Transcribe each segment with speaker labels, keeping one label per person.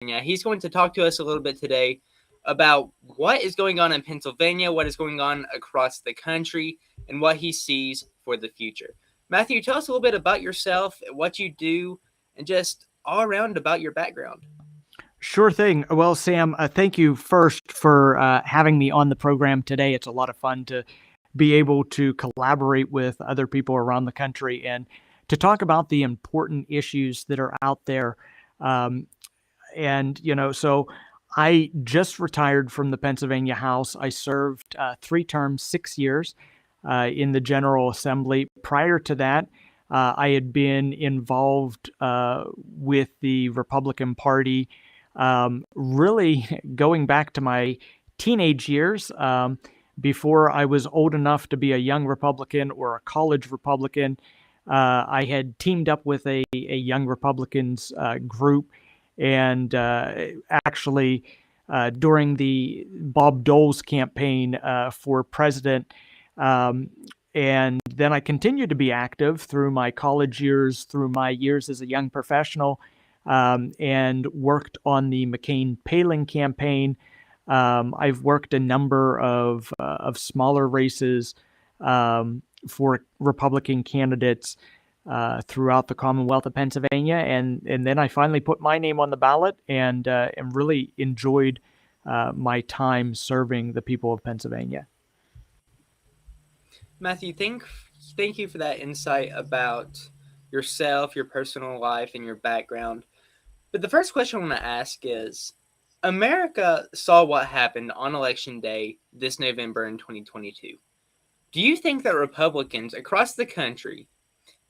Speaker 1: He's going to talk to us a little bit today about what is going on in Pennsylvania, what is going on across the country, and what he sees for the future. Matthew, tell us a little bit about yourself, what you do, and just all around about your background.
Speaker 2: Sure thing. Well, Sam, thank you first for having me on the program today. It's a lot of fun to be able to collaborate with other people around the country and to talk about the important issues that are out there. Um, so I just retired from the Pennsylvania House. I served 3 terms, 6 years in the General Assembly. Prior to that, I had been involved with the Republican Party, really going back to my teenage years. Before I was old enough to be a young Republican or a college Republican, I had teamed up with a Young Republicans group. And actually, during the Bob Dole's campaign for president, and then I continued to be active through my college years, through my years as a young professional, and worked on the McCain-Palin campaign. I've worked a number of smaller races for Republican candidates throughout the Commonwealth of Pennsylvania, and then I finally put my name on the ballot, and really enjoyed my time serving the people of Pennsylvania.
Speaker 1: Matthew, thank you for that insight about yourself, your personal life, and your background. But the first question I want to ask is, America saw what happened on Election Day this November in 2022. Do you think that Republicans across the country,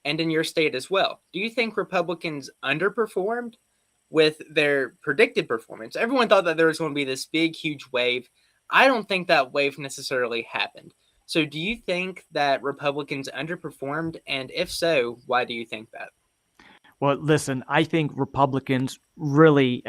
Speaker 1: and in your state as well, do you think Republicans underperformed with their predicted performance? Everyone thought that there was going to be this big, huge wave. I don't think that wave necessarily happened. So do you think that Republicans underperformed? And if so, why do you think that?
Speaker 2: Well, listen, I think Republicans really,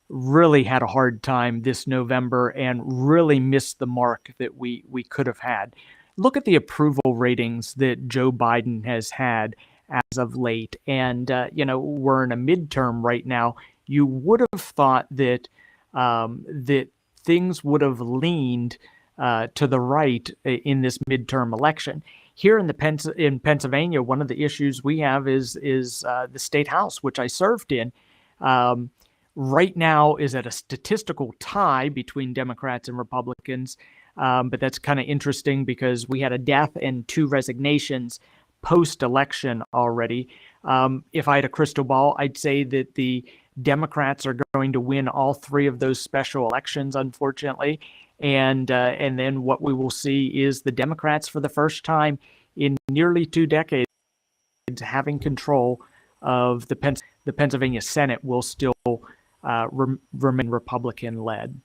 Speaker 2: really had a hard time this November and really missed the mark that we could have had. Look at the approval ratings that Joe Biden has had as of late. And, we're in a midterm right now. You would have thought that that things would have leaned to the right in this midterm election. Here in Pennsylvania, one of the issues we have is the state house, which I served in. Right now is at a statistical tie between Democrats and Republicans. But that's kind of interesting because we had a death and 2 resignations post-election already. If I had a crystal ball, I'd say that the Democrats are going to win all 3 of those special elections, unfortunately. And then what we will see is the Democrats, for the first time in nearly 2 decades, having control of the Pennsylvania Senate, will still remain Republican-led.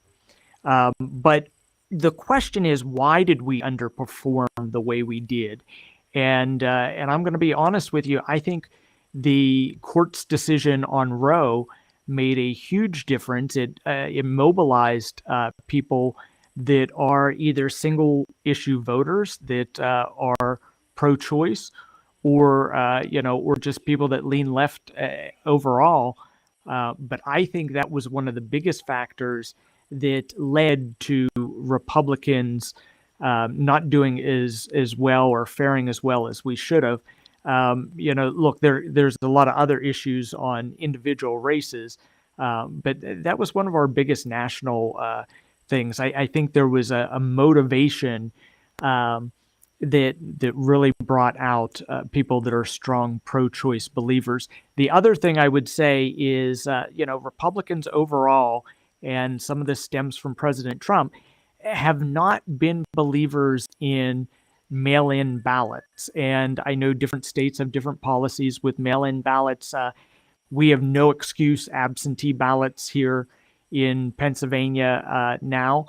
Speaker 2: But the question is, why did we underperform the way we did? And I'm going to be honest with you. I think the court's decision on Roe made a huge difference. It mobilized people that are either single issue voters that are pro-choice, or or just people that lean left overall. But I think that was one of the biggest factors that led to Republicans not doing as well or faring as well as we should have. Look, there's a lot of other issues on individual races, but that was one of our biggest national things. I think there was a motivation that really brought out people that are strong pro-choice believers. The other thing I would say is, Republicans overall, and some of this stems from President Trump, have not been believers in mail-in ballots. And I know different states have different policies with mail-in ballots. We have no excuse absentee ballots here in Pennsylvania now.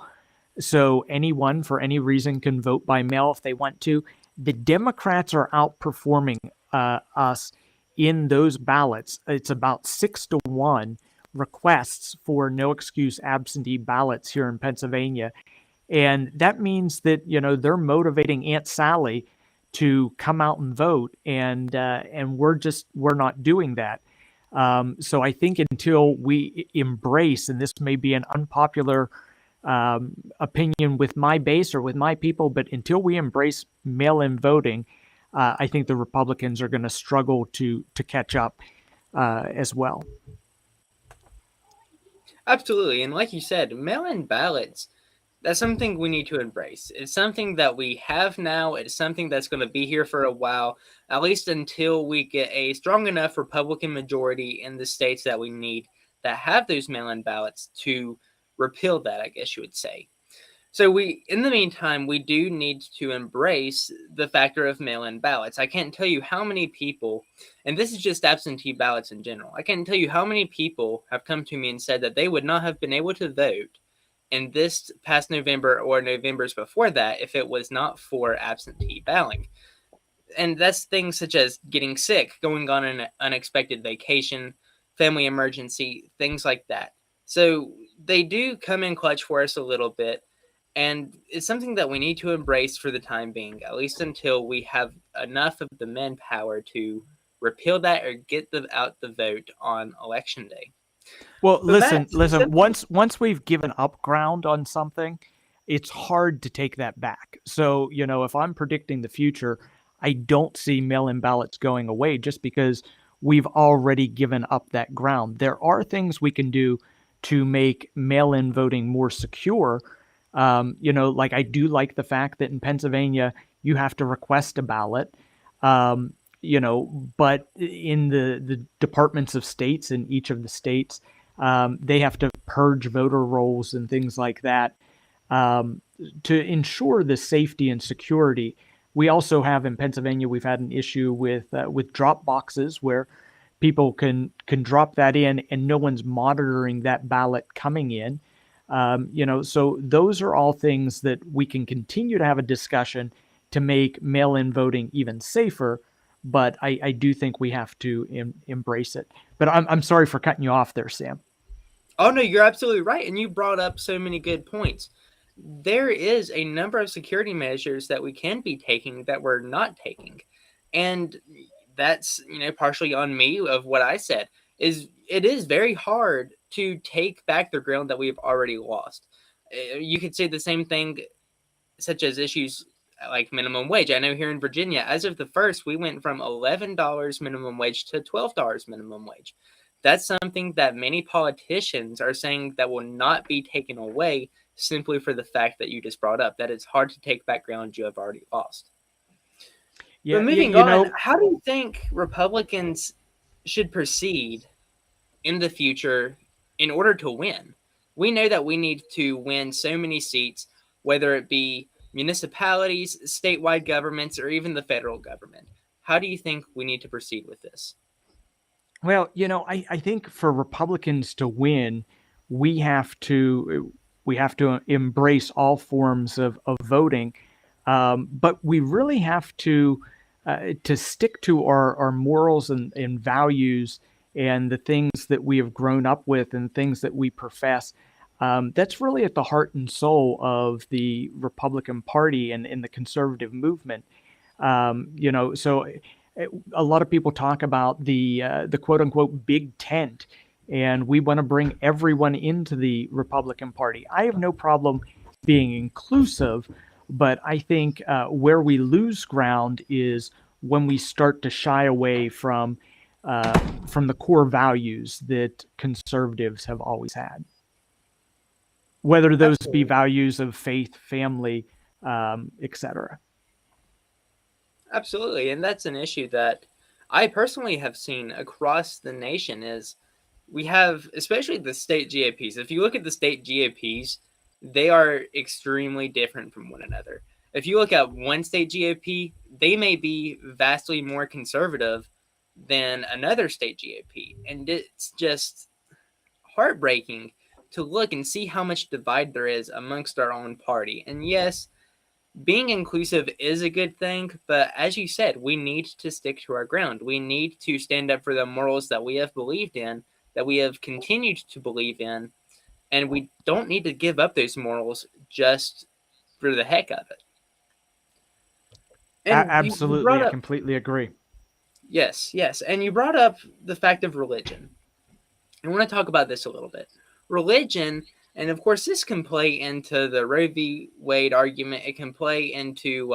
Speaker 2: So anyone, for any reason, can vote by mail if they want to. The Democrats are outperforming us in those ballots. It's about 6-1 requests for no excuse absentee ballots here in Pennsylvania. And that means that, they're motivating Aunt Sally to come out and vote. And we're not doing that. So I think until we embrace, and this may be an unpopular opinion with my base or with my people, but until we embrace mail-in voting, I think the Republicans are going to struggle to catch up as well.
Speaker 1: Absolutely. And like you said, mail in ballots, that's something we need to embrace. It's something that we have now. It's something that's going to be here for a while, at least until we get a strong enough Republican majority in the states that we need that have those mail in ballots to repeal that, I guess you would say. So in the meantime, we do need to embrace the factor of mail-in ballots. I can't tell you how many people, and this is just absentee ballots in general. I can't tell you how many people have come to me and said that they would not have been able to vote in this past November or Novembers before that if it was not for absentee balloting. And that's things such as getting sick, going on an unexpected vacation, family emergency, things like that. So they do come in clutch for us a little bit, and it's something that we need to embrace for the time being, at least until we have enough of the manpower to repeal that or get out the vote on election day.
Speaker 2: Well,
Speaker 1: But Matt,
Speaker 2: listen.
Speaker 1: something.
Speaker 2: Once we've given up ground on something, it's hard to take that back. So, if I'm predicting the future, I don't see mail-in ballots going away just because we've already given up that ground. There are things we can do to make mail-in voting more secure. Like I do like the fact that in Pennsylvania you have to request a ballot. Um, but in the departments of states in each of the states, they have to purge voter rolls and things like that um, to ensure the safety and security. We also have in Pennsylvania, we've had an issue with drop boxes where people can drop that in and no one's monitoring that ballot coming in. So those are all things that we can continue to have a discussion to make mail-in voting even safer. But I do think we have to embrace it. But I'm sorry for cutting you off there, Sam.
Speaker 1: Oh no, you're absolutely right, and you brought up so many good points. There is a number of security measures that we can be taking that we're not taking, and that's partially on me of what I said. Is it is very hard to take back the ground that we've already lost. You could say the same thing, such as issues like minimum wage. I know here in Virginia, as of the first, we went from $11 minimum wage to $12 minimum wage. That's something that many politicians are saying that will not be taken away simply for the fact that you just brought up that it's hard to take back ground you have already lost. But
Speaker 2: Yeah,
Speaker 1: moving
Speaker 2: you
Speaker 1: on,
Speaker 2: know,
Speaker 1: how do you think Republicans should proceed in the future in order to win? We know that we need to win so many seats, whether it be municipalities, statewide governments, or even the federal government. How do you think we need to proceed with this?
Speaker 2: Well, I think for Republicans to win, we have to we have to embrace all forms of voting, but we really have to stick to our morals and values and the things that we have grown up with and things that we profess. That's really at the heart and soul of the Republican Party and the conservative movement. So a lot of people talk about the quote unquote big tent, and we want to bring everyone into the Republican Party. I have no problem being inclusive, but I think where we lose ground is when we start to shy away from the core values that conservatives have always had, whether those be
Speaker 1: Absolutely.
Speaker 2: values of faith, family, etc.
Speaker 1: Absolutely. And that's an issue that I personally have seen across the nation is we have, especially the state GOPs. If you look at the state GOPs, they are extremely different from one another. If you look at one state GOP, they may be vastly more conservative than another state GOP. And it's just heartbreaking to look and see how much divide there is amongst our own party. And yes, being inclusive is a good thing, but as you said, we need to stick to our ground. We need to stand up for the morals that we have believed in, that we have continued to believe in, and we don't need to give up those morals just for the heck of it. And you
Speaker 2: Absolutely,
Speaker 1: brought
Speaker 2: I
Speaker 1: up
Speaker 2: completely agree.
Speaker 1: Yes, yes. And you brought up the fact of religion. I want to talk about this a little bit. Religion, and of course, this can play into the Roe v. Wade argument. It can play into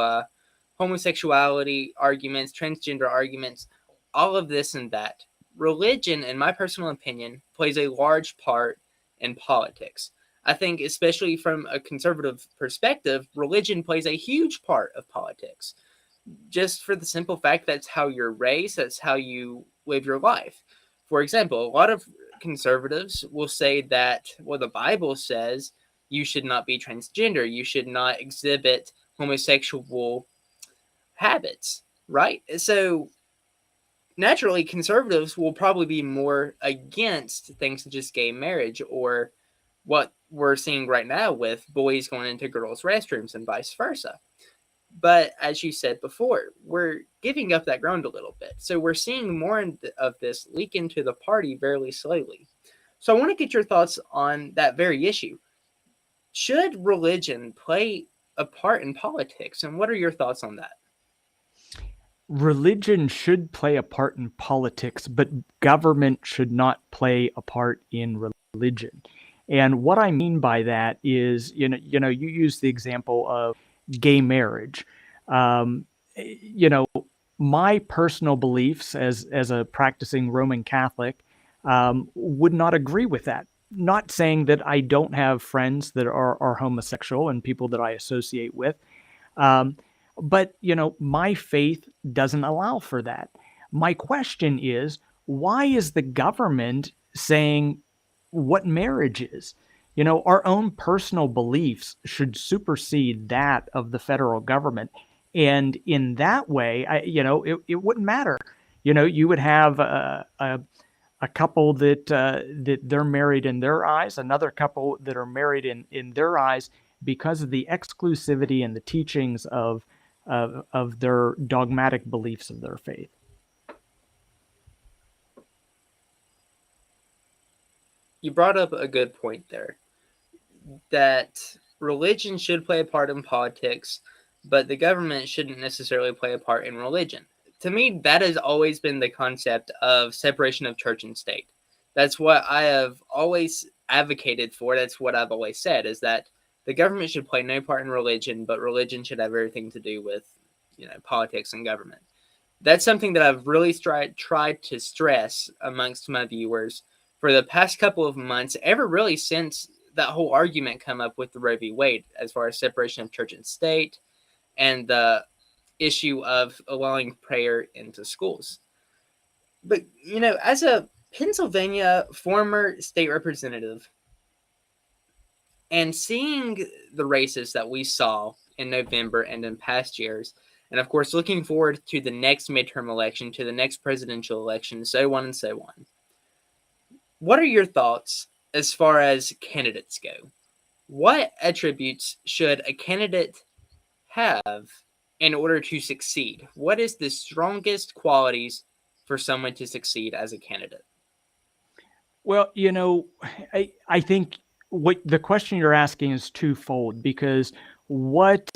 Speaker 1: homosexuality arguments, transgender arguments, all of this and that. Religion, in my personal opinion, plays a large part in politics. I think, especially from a conservative perspective, religion plays a huge part of politics just for the simple fact that's how you're raised, that's how you live your life. For example, a lot of conservatives will say that, well, the Bible says you should not be transgender, you should not exhibit homosexual habits, right? So naturally, conservatives will probably be more against things such as gay marriage or what we're seeing right now with boys going into girls' restrooms and vice versa. But as you said before, we're giving up that ground a little bit. So we're seeing more of this leak into the party very slowly. So I want to get your thoughts on that very issue. Should religion play a part in politics? And what are your thoughts on that?
Speaker 2: Religion should play a part in politics, but government should not play a part in religion. And what I mean by that is, you use the example of gay marriage. Um, you know, my personal beliefs as a practicing Roman Catholic would not agree with that. Not saying that I don't have friends that are homosexual and people that I associate with, um, but my faith doesn't allow for that. My question is, why is the government saying what marriage is? Our own personal beliefs should supersede that of the federal government. And in that way, it wouldn't matter. You would have a couple that they're married in their eyes, another couple that are married in their eyes because of the exclusivity and the teachings of their dogmatic beliefs of their faith.
Speaker 1: You brought up a good point there that religion should play a part in politics, but the government shouldn't necessarily play a part in religion. To me, that has always been the concept of separation of church and state. That's what I have always advocated for. That's what I've always said is that the government should play no part in religion, but religion should have everything to do with, politics and government. That's something that I've really tried to stress amongst my viewers for the past couple of months, ever really since that whole argument come up with the Roe v. Wade as far as separation of church and state and the issue of allowing prayer into schools. But, as a Pennsylvania former state representative and seeing the races that we saw in November and in past years, and of course, looking forward to the next midterm election, to the next presidential election, so on and so on. What are your thoughts as far as candidates go? What attributes should a candidate have in order to succeed? What is the strongest qualities for someone to succeed as a candidate?
Speaker 2: Well, I think what the question you're asking is twofold because what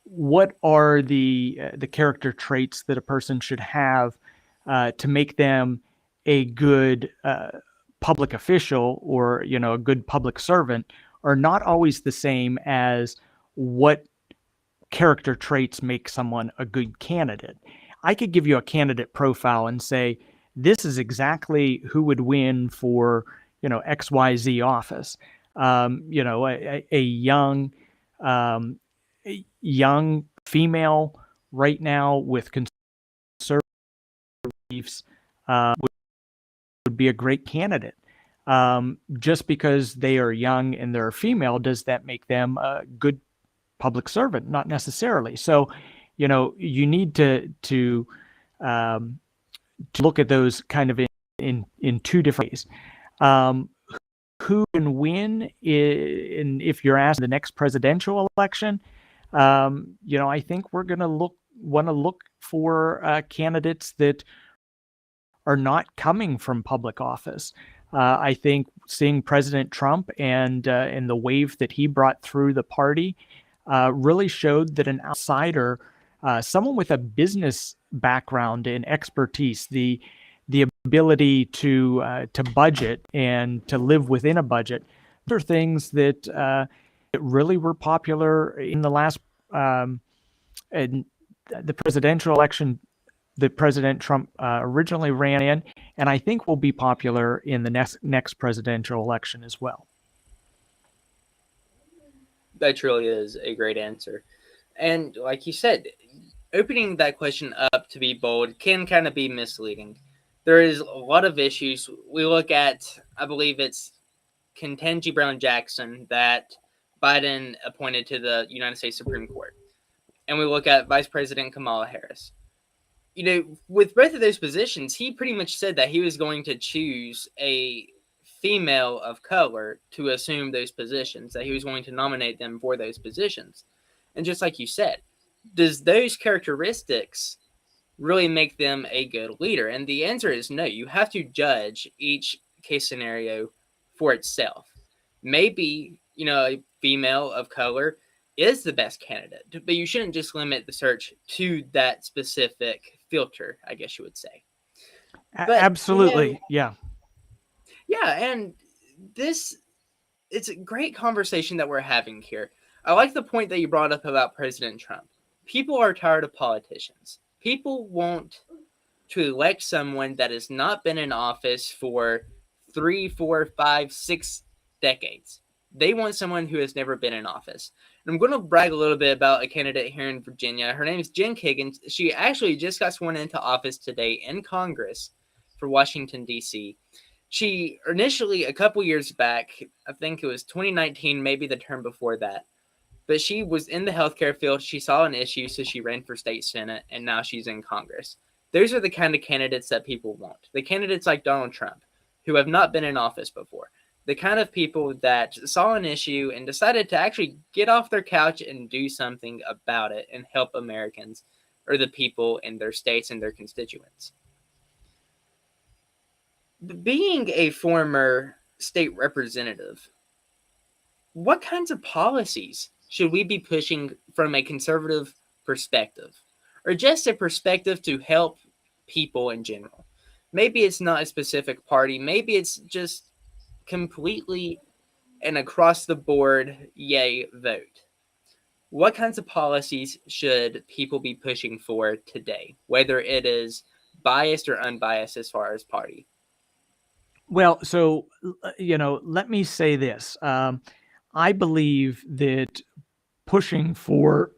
Speaker 2: what are the character traits that a person should have to make them a good public official or a good public servant are not always the same as what character traits make someone a good candidate. I could give you a candidate profile and say this is exactly who would win for XYZ office. A young young female right now with conservative beliefs would be a great candidate. Just because they are young and they're female, does that make them a good public servant? Not necessarily. So, you need to look at those kind of in two different ways. Who can win if you're asked the next presidential election? I think we're going to want to look for candidates that are not coming from public office. I think seeing President Trump and the wave that he brought through the party really showed that an outsider, someone with a business background and expertise, the ability to budget and to live within a budget. Those are things that really were popular in the last in the presidential election that President Trump originally ran in, and I think will be popular in the next presidential election as well.
Speaker 1: That truly is a great answer. And like you said, opening that question up to be bold can kind of be misleading. There is a lot of issues. We look at, I believe it's Ketanji Brown Jackson that Biden appointed to the United States Supreme Court. And we look at Vice President Kamala Harris. You know, with both of those positions, he pretty much said that he was going to choose a female of color to assume those positions, that he was going to nominate them for those positions. And just like you said, does those characteristics really make them a good leader? And the answer is no. You have to judge each case scenario for itself. Maybe, you know, a female of color is the best candidate, but you shouldn't just limit the search to that specific filter, I guess you would say. But, you know,
Speaker 2: Absolutely, yeah.
Speaker 1: yeah, and this it's a great conversation that we're having here. I like the point that you brought up about President Trump. People are tired of politicians. People want to elect someone that has not been in office for 3, 4, 5, 6 decades. They want someone who has never been in office. And I'm going to brag a little bit about a candidate here in Virginia. Her name is Jen Kagan. She actually just got sworn into office today in Congress for Washington, D.C. She initially, a couple years back, I think it was 2019, maybe the term before that, but she was in the healthcare field. She saw an issue, so she ran for state senate, and now she's in Congress. Those are the kind of candidates that people want. The candidates like Donald Trump, who have not been in office before. The kind of people that saw an issue and decided to actually get off their couch and do something about it and help Americans or the people in their states and their constituents. Being a former state representative, what kinds of policies should we be pushing from a conservative perspective, or just a perspective to help people in general? Maybe it's not a specific party, maybe it's just completely an across the board yay vote. What kinds of policies should people be pushing for today, whether it is biased or unbiased as far as party?
Speaker 2: Well, so let me say this. I believe that pushing for,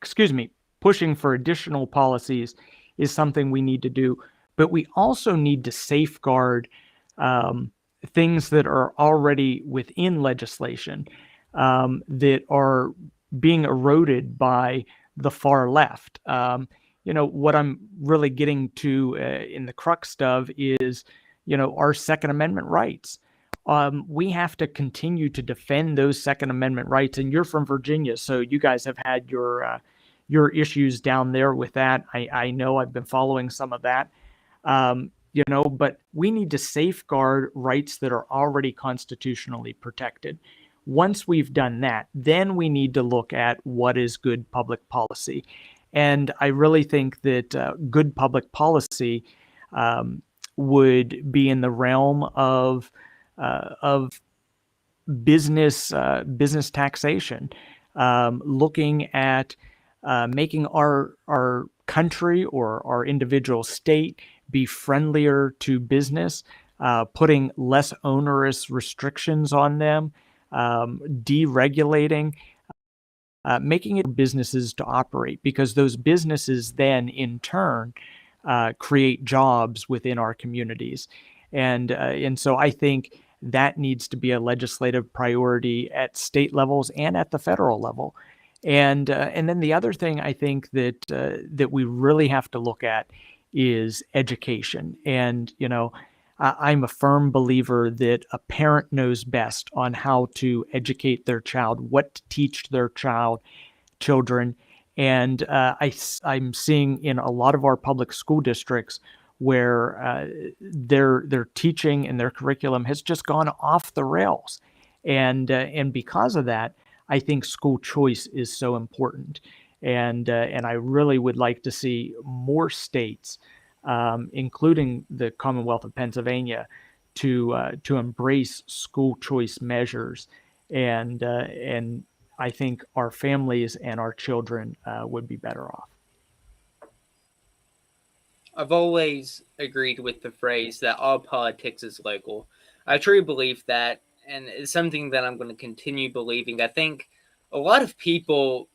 Speaker 2: excuse me, pushing for additional policies is something we need to do, but we also need to safeguard things that are already within legislation that are being eroded by the far left. What I'm really getting to in the crux of is, our Second Amendment rights. We have to continue to defend those Second Amendment rights. And you're from Virginia, so you guys have had your issues down there with that. I know I've been following some of that. But we need to safeguard rights that are already constitutionally protected. Once we've done that, then we need to look at what is good public policy. And I really think that good public policy would be in the realm of business taxation, looking at making our country or our individual state be friendlier to business, putting less onerous restrictions on them, deregulating, making it businesses to operate, because those businesses then in turn create jobs within our communities. And so I think that needs to be a legislative priority at state levels and at the federal level. And then the other thing I think that we really have to look at is education. And I'm a firm believer that a parent knows best on how to educate their child, what to teach their children. And I'm seeing in a lot of our public school districts where their teaching and their curriculum has just gone off the rails. And because of that, I think school choice is so important. and I really would like to see more states, including the Commonwealth of Pennsylvania, to embrace school choice measures, and I think our families and our children would be better off.
Speaker 1: I've always agreed with the phrase that all politics is local. I truly believe that, and it's something that I'm going to continue believing. I think a lot of people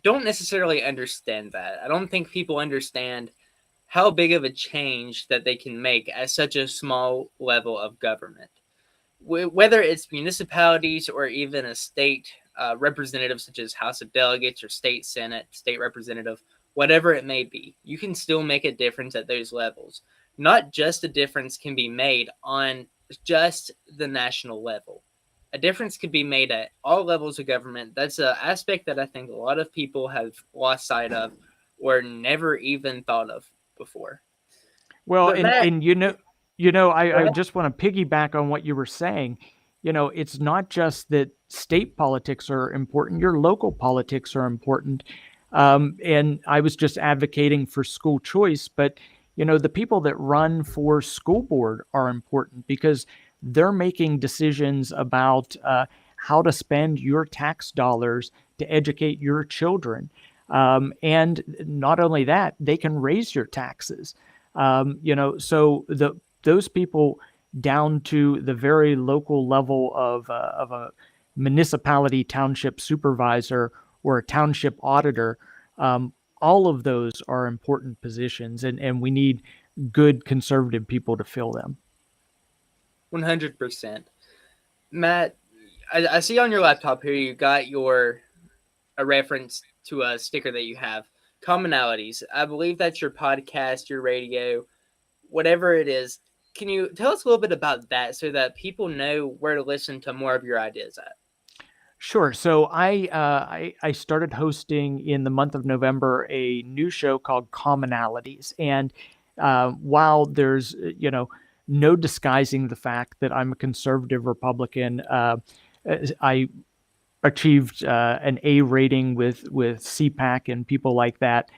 Speaker 1: don't necessarily understand that. I don't think people understand how big of a change that they can make at such a small level of government. Whether it's municipalities or even a state representative, such as House of Delegates or state Senate, state representative, whatever it may be, you can still make a difference at those levels. Not just a difference can be made on just the national level. A difference could be made at all levels of government. That's an aspect that I think a lot of people have lost sight of or never even thought of before.
Speaker 2: Well,
Speaker 1: But Matt,
Speaker 2: and I just want to piggyback on what you were saying. It's not just that state politics are important; your local politics are important. And I was just advocating for school choice, but the people that run for school board are important because they're making decisions about how to spend your tax dollars to educate your children. And not only that, they can raise your taxes. So those people down to the very local level of a municipality township supervisor or a township auditor, all of those are important positions, and we need good conservative people to fill them.
Speaker 1: 100%. Matt, I see on your laptop here you got your a reference to a sticker that you have. Commonalities. I believe that's your podcast, your radio, whatever it is. Can you tell us a little bit about that so that people know where to listen to more of your ideas at?
Speaker 2: Sure. So I started hosting in the month of November a new show called Commonalities, and while there's no disguising the fact that I'm a conservative Republican, I achieved an A rating with CPAC and people like that.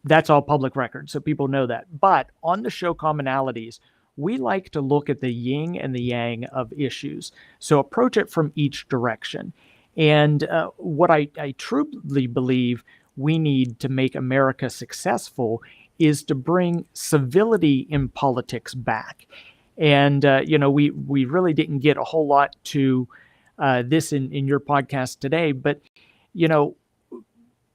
Speaker 2: That's all public record, so people know that. But on the show Commonalities, we like to look at the yin and the yang of issues. So approach it from each direction. And what I truly believe we need to make America successful is to bring civility in politics back. And we really didn't get a whole lot to this in your podcast today, but you know,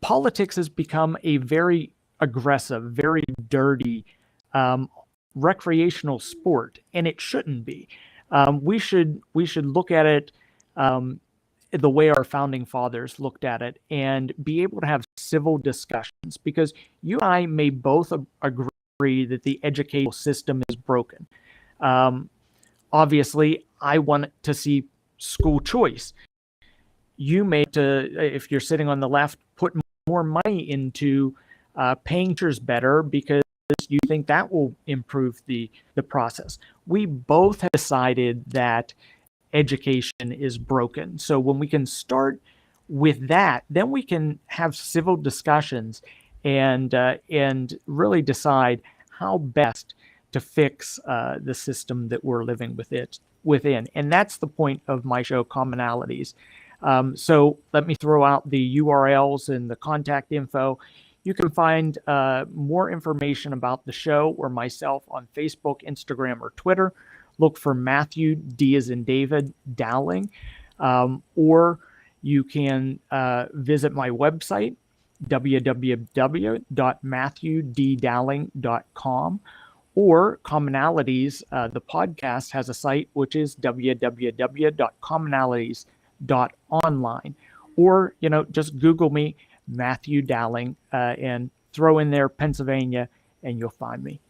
Speaker 2: politics has become a very aggressive, very dirty, um, recreational sport, and it shouldn't be. We should look at it the way our founding fathers looked at it, and be able to have civil discussions. Because you and I may both agree that the educational system is broken. Um, Obviously, I want to see school choice. You may, if you're sitting on the left, put more money into paying teachers better because you think that will improve the process. We both have decided that education is broken. So when we can start with that, then we can have civil discussions and really decide how best to fix the system that we're living within. And that's the point of my show, Commonalities. So let me throw out the URLs and the contact info. You can find more information about the show or myself on Facebook, Instagram, or Twitter. Look for Matthew D as in David Dowling, or you can visit my website, www.matthewddowling.com, or Commonalities. The podcast has a site, which is www.commonalities.online, or just Google me, Matthew Dowling, and throw in there Pennsylvania, and you'll find me.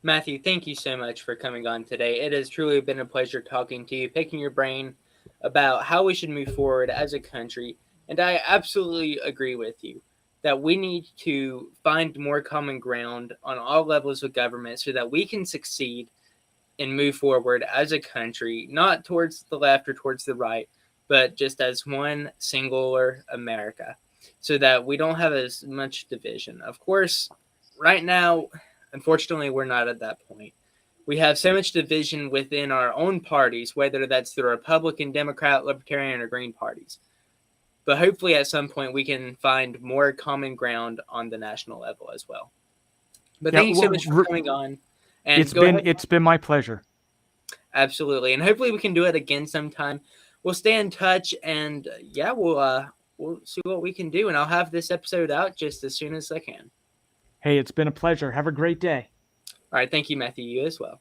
Speaker 1: Matthew, thank you so much for coming on today. It has truly been a pleasure talking to you, picking your brain about how we should move forward as a country. And I absolutely agree with you that we need to find more common ground on all levels of government so that we can succeed and move forward as a country, not towards the left or towards the right, but just as one singular America. so that we don't have as much division. Of course, right now, unfortunately, we're not at that point. We have so much division within our own parties, whether that's the Republican, Democrat, Libertarian, or Green parties. But hopefully, at some point, we can find more common ground on the national level as well. But
Speaker 2: Yeah,
Speaker 1: thank you so much for coming on. And go ahead.
Speaker 2: it's been my pleasure.
Speaker 1: Absolutely. And hopefully, we can do it again sometime. We'll stay in touch, and yeah, we'll see what we can do. And I'll have this episode out just as soon as I can.
Speaker 2: Hey, it's been a pleasure. Have a great day.
Speaker 1: All right. Thank you, Matthew. You as well.